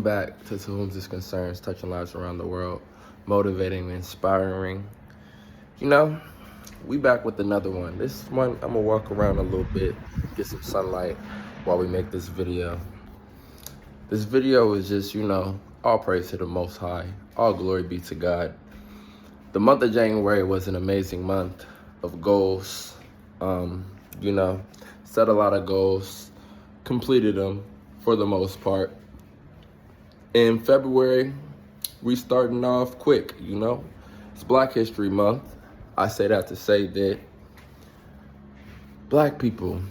Back to whom this concerns, touching lives around the world, motivating and inspiring. You know, we back with another one. This one, I'm gonna walk around a little bit, get some sunlight while we make this video. This video is just, all praise to the Most High. All glory be to God. The month of January was an amazing month of goals. Set a lot of goals, completed them for the most part. In February, we starting off quick, It's Black History Month. I say that to say that Black people,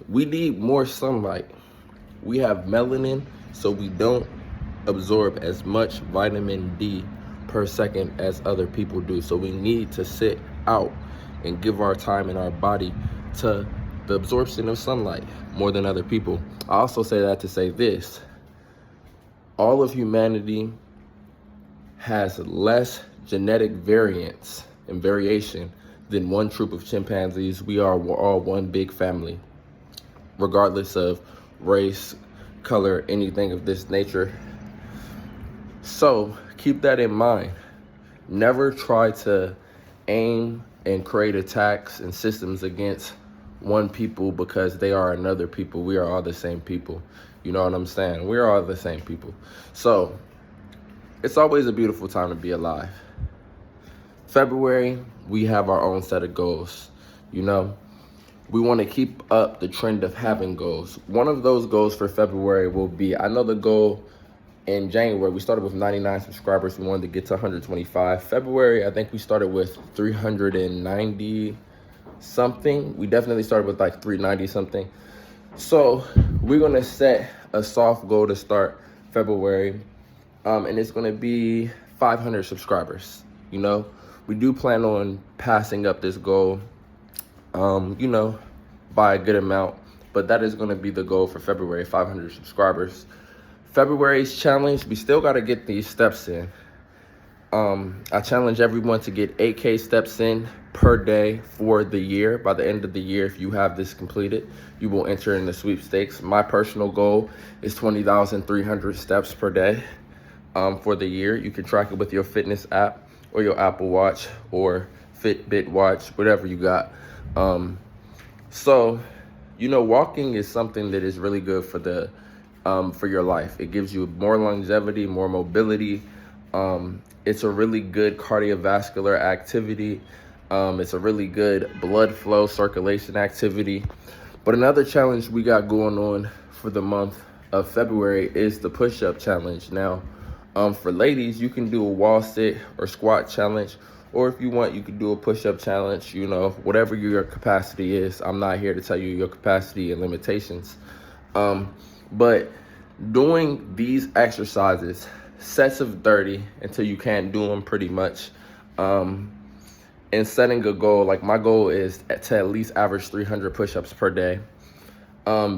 we need more sunlight. We have melanin, so we don't absorb as much vitamin D per second as other people do. So we need to sit out and give our time and our body to the absorption of sunlight more than other people. I also say that to say this. All of humanity has less genetic variance and variation than one troop of chimpanzees. We're all one big family, regardless of race, color, anything of this nature. So keep that in mind. Never try to aim and create attacks and systems against one people because they are another people. We are all the same people. You know what I'm saying? We're all the same people. So it's always a beautiful time to be alive. February, we have our own set of goals. We want to keep up the trend of having goals. One of those goals for February will be, I know the goal in January, we started with 99 subscribers. We wanted to get to 125. February, I think we started with 390 something. We definitely started with like 390 something. So we're going to set a soft goal to start February. And it's going to be 500 subscribers. We do plan on passing up this goal, by a good amount. But that is going to be the goal for February, 500 subscribers. February's challenge, we still got to get these steps in. I challenge everyone to get 8K steps in per day for the year. By the end of the year, if you have this completed, you will enter in the sweepstakes. My personal goal is 20,300 steps per day for the year. You can track it with your fitness app or your Apple Watch or Fitbit watch, whatever you got. Walking is something that is really good for your life. It gives you more longevity, more mobility. It's a really good cardiovascular activity. It's a really good blood flow circulation activity. But another challenge we got going on for the month of February is the push-up challenge. Now, for ladies, you can do a wall sit or squat challenge, or if you want, you can do a push-up challenge, whatever your capacity is. I'm not here to tell you your capacity and limitations. But doing these exercises, sets of 30 until you can't do them pretty much, and setting a goal, like my goal is to at least average 300 push-ups per day.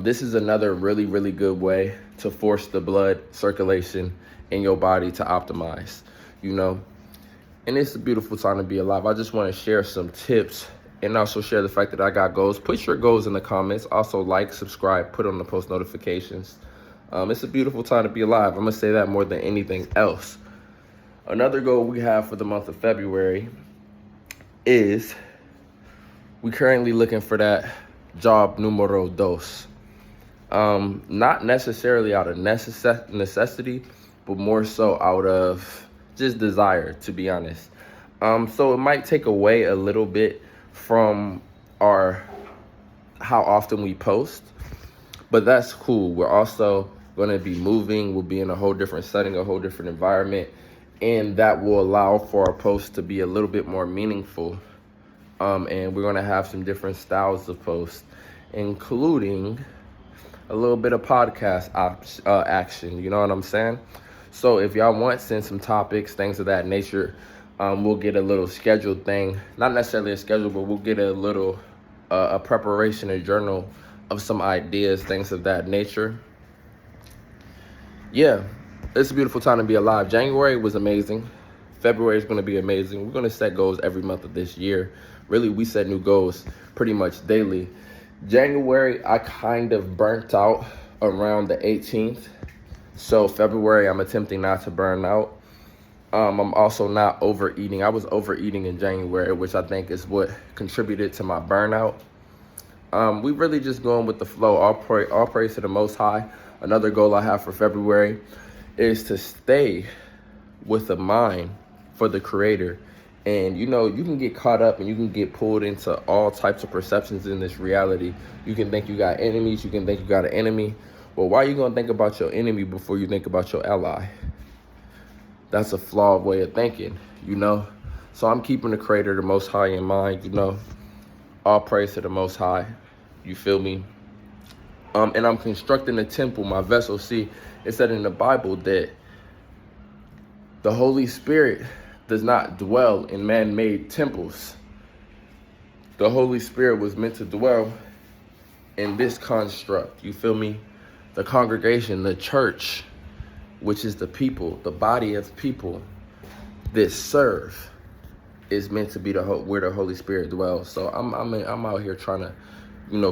This is another really, really good way to force the blood circulation in your body to optimize, and it's a beautiful time to be alive. I just want to share some tips and also share the fact that I got goals. Put your goals in the comments. Also like, subscribe, put on the post notifications. It's a beautiful time to be alive. I'm going to say that more than anything else. Another goal we have for the month of February is we currently looking for that job numero dos. Not necessarily out of necessity, but more so out of just desire, to be honest. So it might take away a little bit from how often we post, but that's cool. We're also going to be moving. We'll be in a whole different setting, a whole different environment, and that will allow for our posts to be a little bit more meaningful. And we're going to have some different styles of posts, including a little bit of podcast action. You know what I'm saying? So if y'all want, send some topics, things of that nature. We'll get a little scheduled thing, not necessarily a schedule, but we'll get a little a preparation, a journal of some ideas, things of that nature. Yeah, it's a beautiful time to be alive. January was amazing. February is going to be amazing. We're going to set goals every month of this year. Really, we set new goals pretty much daily. January, I kind of burnt out around the 18th. So February, I'm attempting not to burn out. I'm also not overeating. I was overeating in January, which I think is what contributed to my burnout. We really just going with the flow. All praise to the Most High. Another goal I have for February is to stay with a mind for the Creator. And you can get caught up and you can get pulled into all types of perceptions in this reality. You can think you got enemies. You can think you got an enemy. Well, why are you going to think about your enemy before you think about your ally? That's a flawed way of thinking, So I'm keeping the Creator, the Most High in mind, All praise to the Most High. You feel me? And I'm constructing a temple, my vessel. See, it said in the Bible that the Holy Spirit does not dwell in man-made temples. The Holy Spirit was meant to dwell in this construct. You feel me? The congregation, the church, which is the people, the body of people that serve, is meant to be where the Holy Spirit dwells. So I'm out here trying to,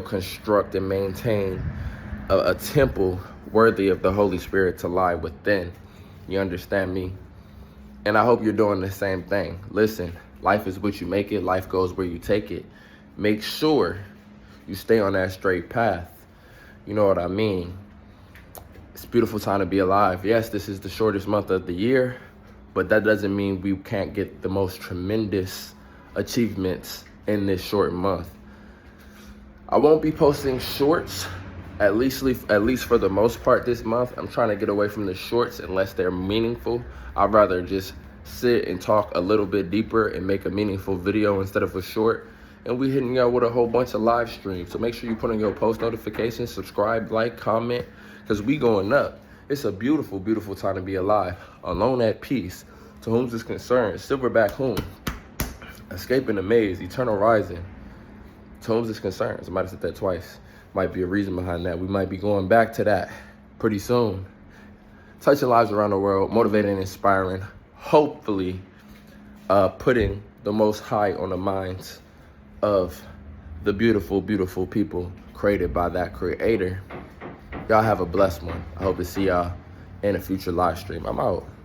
construct and maintain a temple worthy of the Holy Spirit to lie within. You understand me? And I hope you're doing the same thing. Listen, life is what you make it. Life goes where you take it. Make sure you stay on that straight path. You know what I mean? It's a beautiful time to be alive. Yes, this is the shortest month of the year, but that doesn't mean we can't get the most tremendous achievements in this short month. I won't be posting shorts, at least for the most part this month. I'm trying to get away from the shorts unless they're meaningful. I'd rather just sit and talk a little bit deeper and make a meaningful video instead of a short. And we hitting y'all with a whole bunch of live streams. So make sure you put on your post notifications, subscribe, like, comment, because we going up. It's a beautiful, beautiful time to be alive. Alone at peace, to whom is concerned. Silverback whom? Escaping the maze, eternal rising. To whom is concerned. I might have said that twice. Might be a reason behind that. We might be going back to that pretty soon. Touching lives around the world, motivating and inspiring. Hopefully, putting the Most High on the minds of the beautiful, beautiful people created by that Creator. Y'all have a blessed one. I hope to see y'all in a future live stream. I'm out.